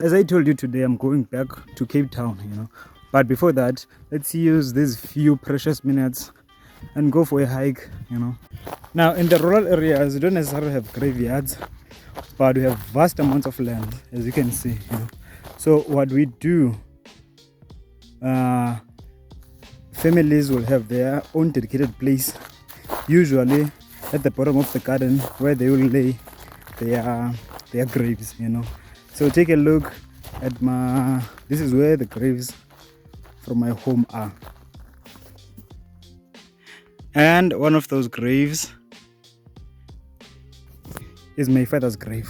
as I told you today, I'm going back to Cape Town, but before that, let's use these few precious minutes and go for a hike. Now in the rural areas, we don't necessarily have graveyards, but we have vast amounts of land, as you can see. So what we do, families will have their own dedicated place, usually at the bottom of the garden, where they will lay their graves. So take a look at this is where the graves from my home are, and one of those graves is my father's grave.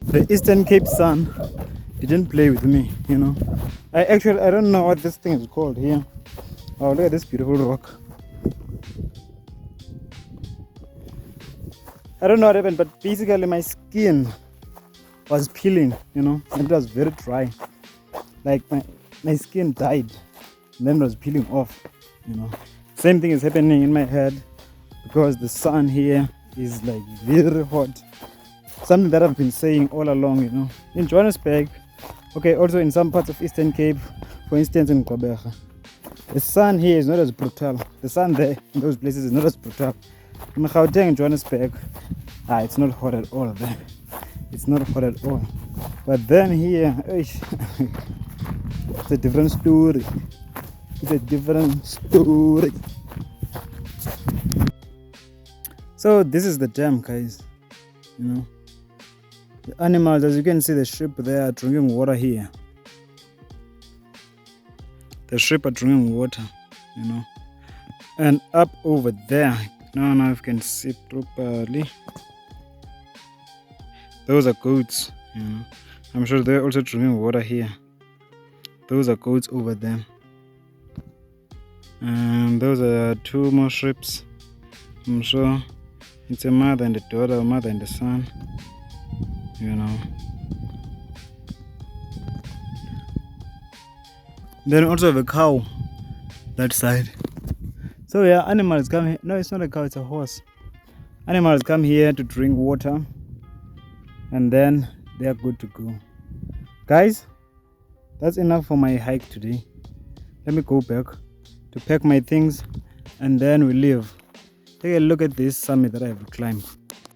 The Eastern Cape sun didn't play with me. I don't know what this thing is called here. Oh, look at this beautiful rock. I don't know what happened, but basically my skin was peeling, and it was very dry. Like my skin died and then it was peeling off. Same thing is happening in my head because the sun here is like very hot. Something that I've been saying all along, in Johannesburg, okay, also in some parts of Eastern Cape, for instance in Gqeberha, the sun here is not as brutal. The sun there in those places is not as brutal. In Gauteng and Johannesburg, it's not hot at all there. It's not hot at all. But then here, it's a different story. It's a different story. So this is the dam, guys. The animals, as you can see, the sheep there are drinking water here. The sheep are drinking water, And up over there, now if you can see properly, those are goats, I'm sure they're also drinking water here. Those are goats over there. And those are two more sheep. I'm sure it's a mother and a daughter, a mother and a son. Then also have a cow that side. So yeah, animals come here. No, it's not a cow, it's a horse. Animals come here to drink water and then they are good to go. Guys, that's enough for my hike today. Let me go back to pack my things and then we leave. Take a look at this summit that I have climbed.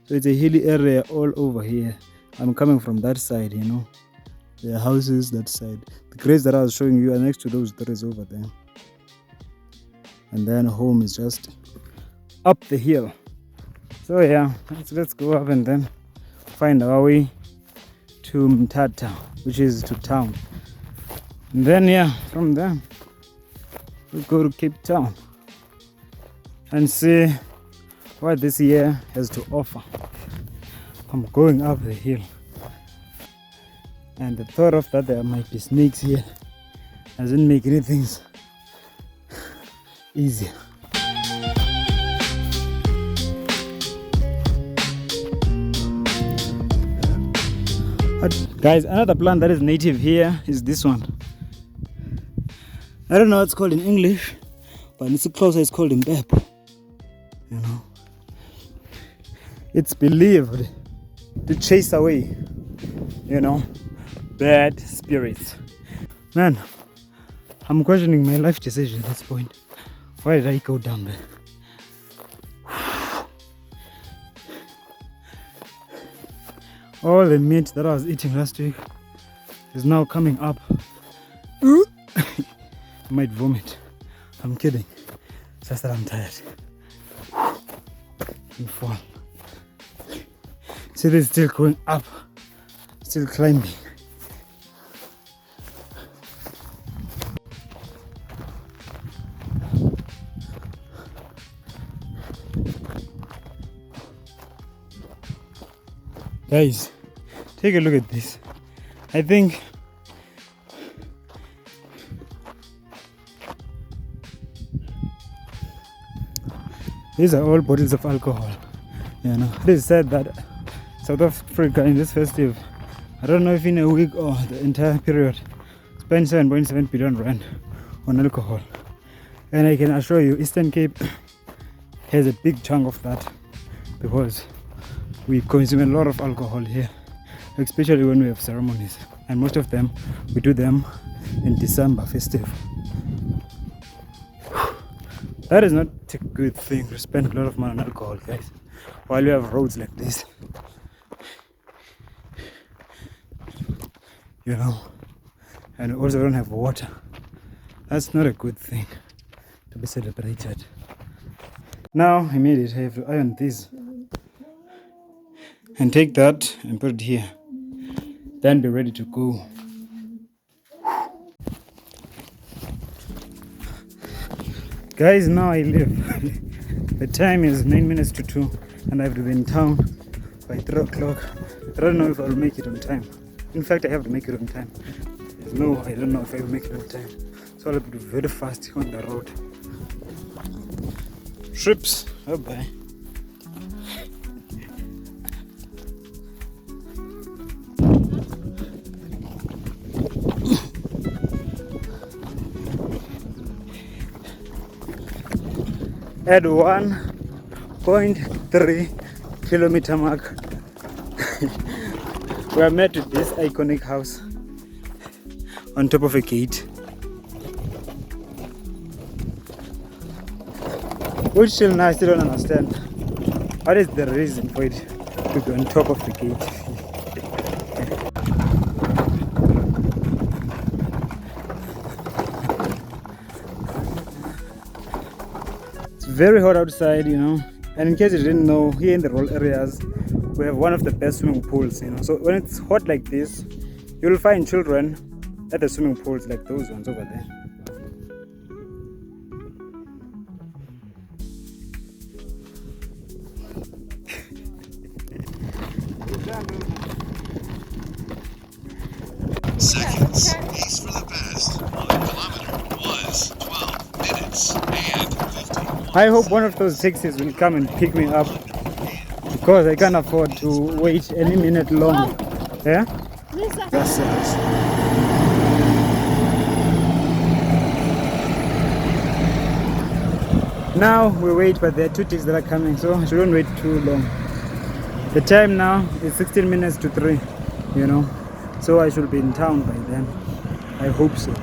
So it's a hilly area all over here. I'm coming from that side, The houses that side. The graves that I was showing you are next to those trees over there. And then home is just up the hill. So yeah, let's go up and then find our way to Mthatha, which is to town. And then yeah, from there we'll go to Cape Town and see what this year has to offer. I'm going up the hill, and the thought of that there might be snakes here doesn't make anything easier. But guys, another plant that is native here is this one. I don't know what it's called in English, but it's closer, it's called Mbep. It's believed to chase away, bad spirits. Man, I'm questioning my life decision at this point. Why did I go down there? All the meat that I was eating last week is now coming up. I might vomit. I'm kidding. It's just that I'm tired. And fall. See, this is still going up, still climbing. Guys, take a look at this. I think These are all bottles of alcohol. You know, it is said that South Africa in this festive, I don't know if in a week or the entire period, spend 7.7 billion rand on alcohol. And I can assure you, Eastern Cape has a big chunk of that because we consume a lot of alcohol here, especially when we have ceremonies. And most of them, we do them in December festive. That is not a good thing to spend a lot of money on alcohol, guys, while you have roads like this. You know, and we also don't have water. That's not a good thing to be celebrated. Now, immediately I have to iron this and take that and put it here. Then be ready to go. Guys, now I leave. The time is 9 minutes to 2 and I have to be in town by 3 o'clock. I don't know if I'll make it on time. In fact, I have to make it on time. No, I don't know if I will make it on time. So I'll have to be very fast on the road. Trips. Bye-bye. At 1.3 kilometer mark, we are met with this iconic house on top of a gate, which till now I still don't understand. What is the reason for it to be on top of the gate? It's very hot outside, you know, and in case you didn't know, here in the rural areas we have one of the best swimming pools, you know. So when it's hot like this, you'll find children at the swimming pools like those ones over there. Seconds. Pace for the best on the kilometer was 12 minutes and 51. I hope one of those taxis will come and pick me up because I can't afford to wait any minute longer. Yeah? That's it. Now we wait, but there are 2 taxis that are coming, so I shouldn't wait too long. The time now is 16 minutes to 3, you know, so I should be in town by then. I hope so.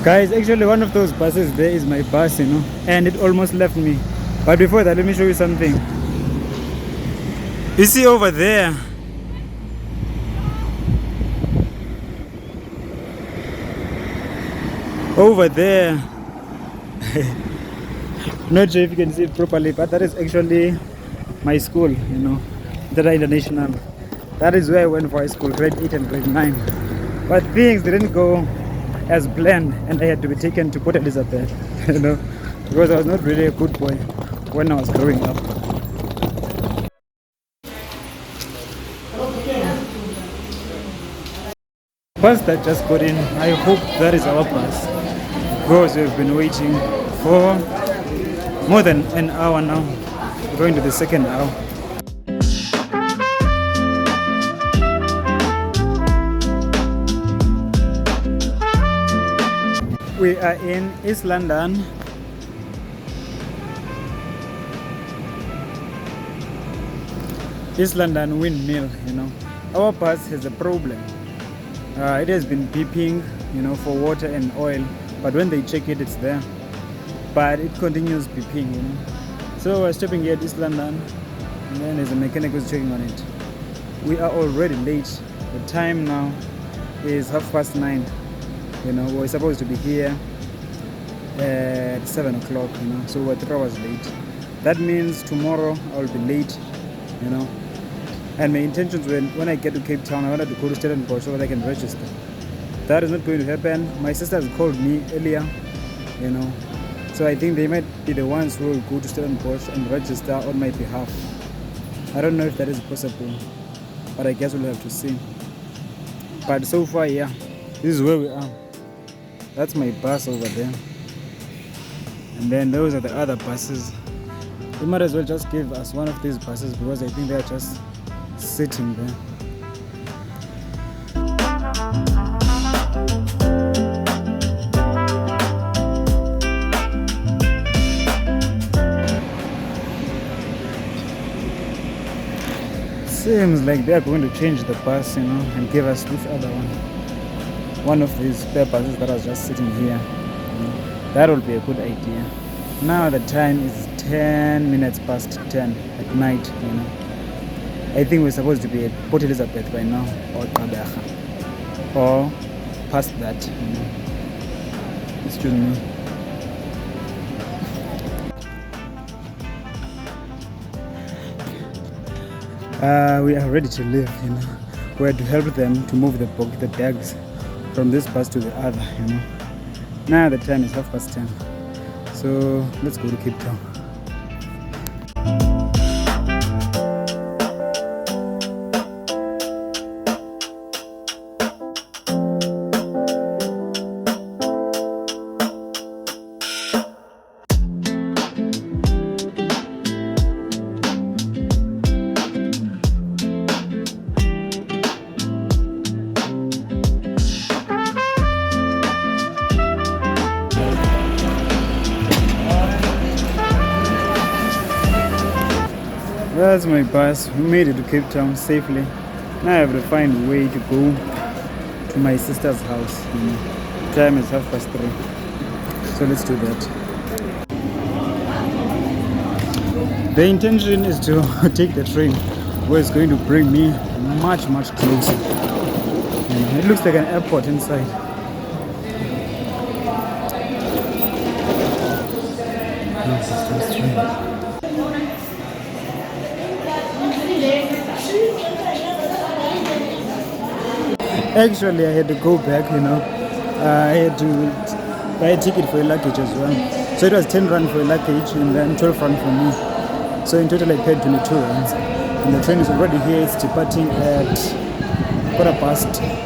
Guys, actually one of those buses there is my bus, you know, and it almost left me. But before that, let me show you something. You see over there, not sure if you can see it properly, but that is actually my school, you know, Mthatha International. That is where I went for high school, grade 8 and grade 9. But things didn't go as planned and I had to be taken to Port Elizabeth, you know, because I was not really a good boy when I was growing up. Bus that just got in, I hope that is our bus, because we've been waiting for more than an hour now. We're going to the second hour. We are in East London. East London Windmill, you know. Our bus has a problem. It has been beeping, you know, for water and oil, but when they check it, it's there. But it continues beeping, you know. So we're stopping here at East London, and then there's a mechanic who's checking on it. We are already late. The time now is 9:30. You know, we're supposed to be here at 7 o'clock, you know, so we're 3 hours late. That means tomorrow I'll be late, you know. And my intentions when I get to Cape Town, I wanted to go to Stellenbosch so that I can register. That is not going to happen. My sisters called me earlier, you know, so I think they might be the ones who will go to Stellenbosch and register on my behalf. I don't know if that is possible, but I guess we'll have to see. But so far, yeah, this is where we are. That's my bus over there, and then those are the other buses. They might as well just give us one of these buses because I think they are just sitting there. Seems like they are going to change the bus, and give us this other one of these spare buses that are just sitting here. That will be a good idea. Now the time is 10 minutes past 10 at night. I think we're supposed to be at Port Elizabeth by now, or Qabaha, or past that. Excuse me. We are ready to leave. We had to help them to move the bags from this bus to the other. Now the time is 10:30. So let's go to Cape Town. That's my bus. We made it to Cape Town safely. Now I have to find a way to go to my sister's house. Time is 3:30. So let's do that. The intention is to take the train, where it's going to bring me much, much closer. It looks like an airport inside. Actually, I had to go back, I had to buy a ticket for a luggage as well. So it was 10 rand for a luggage and then 12 rand for me. So in total I paid 22 rands. And the train is already here. It's departing at 4:15.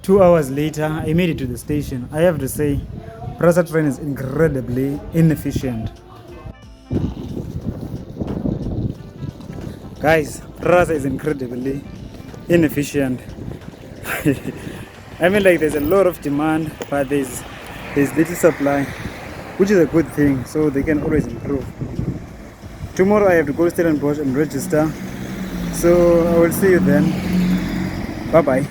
Two hours later, I made it to the station. I have to say, Prasa train is incredibly inefficient. Guys, Prasa is incredibly inefficient. I mean, like, there's a lot of demand, but there's little supply, which is a good thing, so they can always improve. Tomorrow I have to go to Stellenbosch and register, so I will see you then. Bye bye.